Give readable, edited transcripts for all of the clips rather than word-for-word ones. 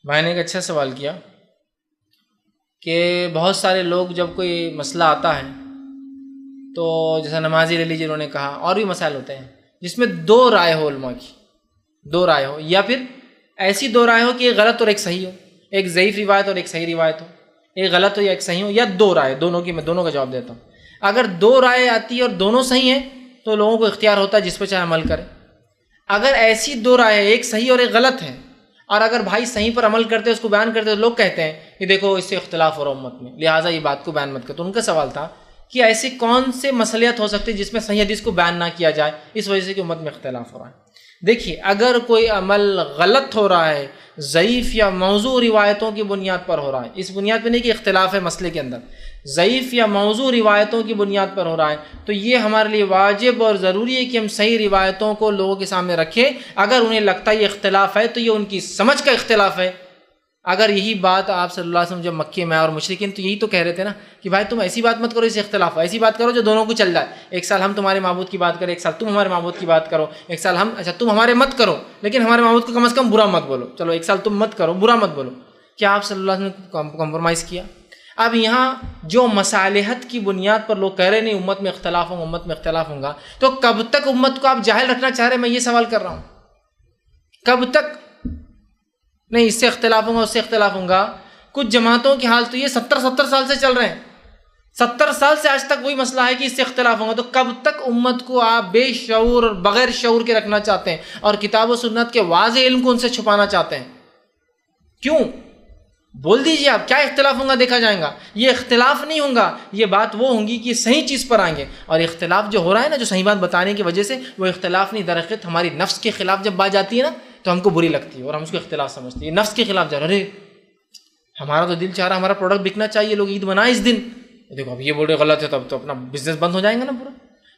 بھائی نے ایک اچھا سوال کیا کہ بہت سارے لوگ جب کوئی مسئلہ آتا ہے تو جیسا نمازی لے لیجیے، انہوں نے کہا اور بھی مسائل ہوتے ہیں جس میں دو رائے ہو، علماء کی دو رائے ہو، یا پھر ایسی دو رائے ہو کہ ایک غلط اور ایک صحیح ہو، ایک ضعیف روایت اور ایک صحیح روایت ہو، ایک غلط ہو یا ایک صحیح ہو، یا دو رائے، دونوں کی میں دونوں کا جواب دیتا ہوں۔ اگر دو رائے آتی ہے اور دونوں صحیح ہیں تو لوگوں کو اختیار ہوتا ہے جس پہ چاہے عمل کرے۔ اگر ایسی دو رائے ایک صحیح اور ایک غلط ہے، اور اگر بھائی صحیح پر عمل کرتے اس کو بیان کرتے تو لوگ کہتے ہیں کہ دیکھو اس سے اختلاف ہو رہا امت میں، لہٰذا یہ بات کو بیان مت کر۔ تو ان کا سوال تھا کہ ایسی کون سے مسئلیت ہو سکتی جس میں صحیح حدیث کو بیان نہ کیا جائے اس وجہ سے کہ امت میں اختلاف ہو رہا ہے۔ دیکھیے، اگر کوئی عمل غلط ہو رہا ہے، ضعیف یا موضوع روایتوں کی بنیاد پر ہو رہا ہے، اس بنیاد پہ نہیں کہ اختلاف ہے مسئلے کے اندر، ضعیف یا موضوع روایتوں کی بنیاد پر ہو رہا ہے، تو یہ ہمارے لیے واجب اور ضروری ہے کہ ہم صحیح روایتوں کو لوگوں کے سامنے رکھیں۔ اگر انہیں لگتا ہے یہ اختلاف ہے تو یہ ان کی سمجھ کا اختلاف ہے۔ اگر یہی بات آپ صلی اللہ علیہ وسلم جب مکے میں اور مشرکین تو یہی تو کہہ رہے تھے نا کہ بھائی تم ایسی بات مت کرو اس سے اختلاف ہو، ایسی بات کرو جو دونوں کو چل جائے، ایک سال ہم تمہارے معبود کی بات کریں، ایک سال تم ہمارے معبود کی بات کرو، ایک سال ہم، اچھا تم ہمارے مت کرو لیکن ہمارے معبود کو کم از کم برا مت بولو، چلو ایک سال تم مت کرو برا مت بولو۔ کیا آپ صلی اللہ علیہ وسلم نے کمپرومائز کیا؟ اب یہاں جو مصالحت کی بنیاد پر لوگ کہہ رہے نہیں امت میں اختلاف ہوگا، امت میں اختلاف ہوگا، تو کب تک امت کو آپ جاہل رکھنا چاہ رہے ہیں؟ میں یہ سوال کر رہا ہوں، کب تک؟ نہیں اس سے اختلاف ہوگا، اس سے اختلاف ہوگا۔ کچھ جماعتوں کی حال تو یہ 70 سال سے چل رہے ہیں، 70 سال سے آج تک وہی مسئلہ ہے کہ اس سے اختلاف ہوگا۔ تو کب تک امت کو آپ بے شعور اور بغیر شعور کے رکھنا چاہتے ہیں اور کتاب و سنت کے واضح علم کو ان سے چھپانا چاہتے ہیں؟ کیوں؟ بول دیجیے آپ، کیا اختلاف ہوگا دیکھا جائے گا۔ یہ اختلاف نہیں ہوگا، یہ بات وہ ہوں گی کہ صحیح چیز پر آئیں گے۔ اور اختلاف جو ہو رہا ہے نا، جو صحیح بات بتانے کی وجہ سے، وہ اختلاف نہیں، درحقیقت ہماری نفس کے خلاف جب بات جاتی ہے نا تو ہم کو بری لگتی ہے اور ہم اس کو اختلاف سمجھتے ہیں۔ یہ نفس کے خلاف جا رہا ہے، ارے ہمارا تو دل چاہ رہا ہے ہمارا پروڈکٹ بکنا چاہیے، لوگ عید منائیں اس دن، دیکھو اب یہ بول رہے غلط ہے، تب تو اپنا بزنس بند ہو جائیں گا نا پورا۔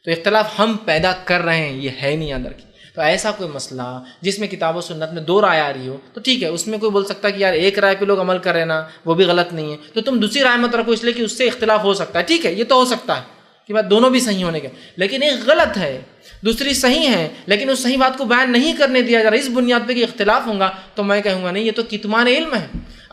تو اختلاف ہم پیدا کر رہے ہیں، یہ ہے نہیں اندر کی۔ تو ایسا کوئی مسئلہ جس میں کتاب و سنت میں دو رائے آ رہی ہو تو ٹھیک ہے، اس میں کوئی بول سکتا ہے کہ یار ایک رائے پہ لوگ عمل کر رہے ہیں نا، وہ بھی غلط نہیں ہے، تو تم دوسری رائے مت رکھو اس لیے کہ اس سے اختلاف ہو سکتا ہے۔ ٹھیک ہے، یہ تو ہو سکتا ہے کہ بات دونوں بھی صحیح ہونے کے، لیکن ایک غلط ہے دوسری صحیح ہے، لیکن اس صحیح بات کو بیان نہیں کرنے دیا جا رہا اس بنیاد پہ کہ اختلاف ہوگا، تو میں کہوں گا نہیں، یہ تو کتمان علم ہے۔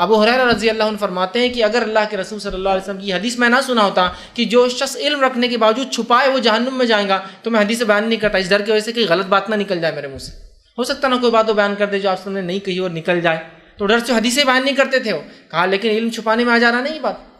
ابو ہریرہ رضی اللہ عنہ فرماتے ہیں کہ اگر اللہ کے رسول صلی اللہ علیہ وسلم کی حدیث میں نہ سنا ہوتا کہ جو شخص علم رکھنے کے باوجود چھپائے وہ جہنم میں جائے گا، تو میں حدیث بیان نہیں کرتا، اس ڈر کی وجہ سے کہ غلط بات نہ نکل جائے میرے منہ سے۔ ہو سکتا نا کوئی بات وہ بیان کر دے جو آپ نے نہیں کہی اور نکل جائے، تو ڈر سے حدیثیں بیان نہیں کرتے تھے وہ، کہا لیکن علم چھپانے میں آ جا رہا نہیں یہ بات۔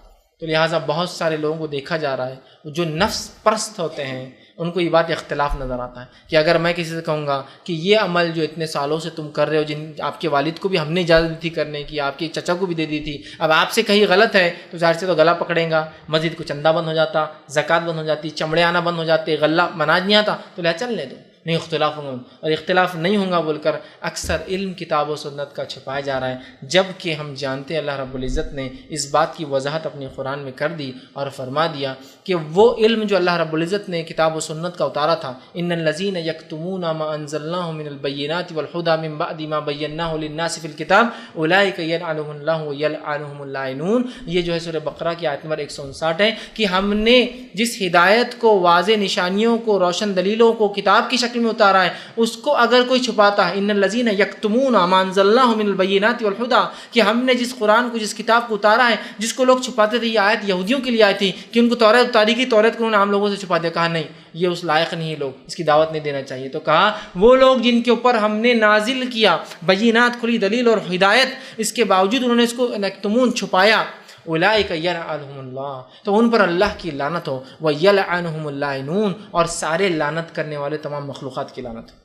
تو لہٰذا بہت سارے لوگوں کو دیکھا جا رہا ہے جو نفس پرست ہوتے ہیں، ان کو یہ بات اختلاف نظر آتا ہے کہ اگر میں کسی سے کہوں گا کہ یہ عمل جو اتنے سالوں سے تم کر رہے ہو، جن آپ کے والد کو بھی ہم نے اجازت دی تھی کرنے کی، آپ کے چچا کو بھی دے دی تھی، اب آپ سے کہیں غلط ہے تو ظاہر سے تو گلا پکڑیں گا، مسجد کو چندہ بند ہو جاتا، زکوٰۃ بند ہو جاتی، چمڑے آنا بند ہو جاتے، غلہ مناج نہیں آتا، تو لے چلنے دو، نہیں اختلاف ہوگا، اور اختلاف نہیں ہوگا بول کر اکثر علم کتاب و سنت کا چھپایا جا رہا ہے، جب کہ ہم جانتے ہیں اللہ رب العزت نے اس بات کی وضاحت اپنے قرآن میں کر دی اور فرما دیا کہ وہ علم جو اللہ رب العزت نے کتاب و سنت کا اتارا تھا، ان الذین یکتمون ما انزلناه من البینات والہدی من بعد ما بیناہ للناس فی الکتاب اولئک یلعنهم اللہ ویلعنهم اللاعنون، یہ جو ہے سورہ بقرہ کی آیت نمبر 159 ہے کہ ہم نے جس ہدایت کو، واضح نشانیوں کو، روشن دلیلوں کو کتاب کی شکل میں اتارا ہے، اس کو اگر کوئی چھپاتا ہے، ان الذین یکتمون ما انزلناه من البینات والہدی، کہ ہم نے جس قرآن کو، جس کتاب کو اتارا ہے، جس کو لوگ چھپاتے تھے، یہ آیت یہودیوں کے لیے آئی تھی کہ ان کو توریت اتاری کی، توریت کو انہوں نے عام لوگوں سے چھپا دیا، کہا نہیں یہ اس لائق نہیں، لوگ اس کی دعوت نہیں دینا چاہیے، تو کہا وہ لوگ جن کے اوپر ہم نے نازل کیا بینات، کھلی دلیل اور ہدایت، اس کے باوجود انہوں نے اس کو یکتمون چھپایا، اولئک یلعنهم اللہ، تو ان پر اللہ کی لعنت ہو، ویلعنهم اللاعنون، اور سارے لعنت کرنے والے تمام مخلوقات کی لعنت ہو۔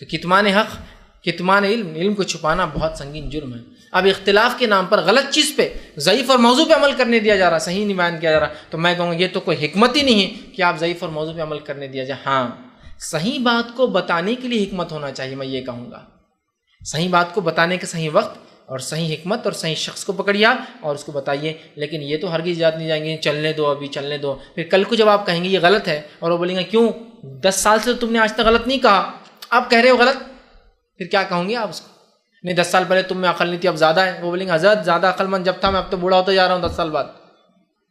تو کتمان حق، کتمان علم، علم کو چھپانا بہت سنگین جرم ہے۔ اب اختلاف کے نام پر غلط چیز پہ، ضعیف اور موضوع پہ عمل کرنے دیا جا رہا، صحیح نہیں بیان کیا جا رہا، تو میں کہوں گا یہ تو کوئی حکمت ہی نہیں ہے کہ آپ ضعیف اور موضوع پہ عمل کرنے دیا جائے۔ ہاں، صحیح بات کو بتانے کے لیے حکمت ہونا چاہیے، میں یہ کہوں گا، صحیح بات کو بتانے کا صحیح وقت اور صحیح حکمت اور صحیح شخص کو پکڑیے اور اس کو بتائیے، لیکن یہ تو ہرگز یاد نہیں جائیں گے چلنے دو، ابھی چلنے دو، پھر کل کو جب آپ کہیں گے یہ غلط ہے اور وہ بولیں گے کیوں 10 سال سے تم نے آج تک غلط نہیں کہا، آپ کہہ رہے ہو غلط، پھر کیا کہوں گے آپ اس کو؟ نہیں 10 سال پہلے تم میں عقل نہیں تھی اب زیادہ ہے، وہ بولیں گے حضرت زیادہ عقل مند جب تھا، میں اب تو بوڑھا ہوتا جا رہا ہوں 10 سال بعد،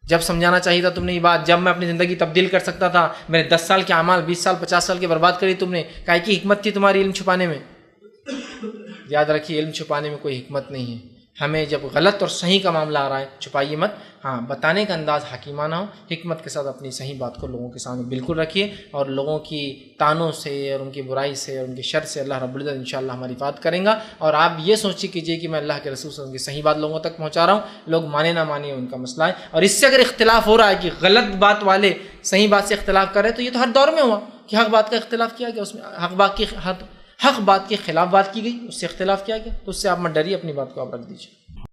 جب سمجھانا چاہیے تھا تم نے یہ بات، جب میں اپنی زندگی تبدیل کر سکتا تھا، میرے 10 سال کے اعمال 20 سال 50 سال کے برباد کری تم نے، کاہے کی حکمت تھی تمہاری علم چھپانے میں؟ یاد رکھیے علم چھپانے میں کوئی حکمت نہیں ہے. ہمیں جب غلط اور صحیح کا معاملہ آ رہا ہے چھپائیے مت. ہاں بتانے کا انداز حکیمانہ ہو, حکمت کے ساتھ اپنی صحیح بات کو لوگوں کے سامنے بالکل رکھیے, اور لوگوں کی طعنوں سے اور ان کی برائی سے اور ان کی شر سے اللہ رب العزت انشاءاللہ ہماری حفاظت کریں گا. اور آپ یہ سوچی کیجئے کہ میں اللہ کے رسول صلی اللہ علیہ وسلم کی صحیح بات لوگوں تک پہنچا رہا ہوں, لوگ مانے نہ مانے ان کا مسئلہ ہے. اور اس سے اگر اختلاف ہو رہا ہے کہ غلط بات والے صحیح بات سے اختلاف کر رہے ہیں, تو یہ تو ہر دور میں ہوا کہ حق بات کا اختلاف کیا گیا, اس میں حق بات کے خلاف بات کی گئی, اس سے اختلاف کیا گیا. تو اس سے آپ مت ڈریے, اپنی بات کو آپ رکھ دیجیے.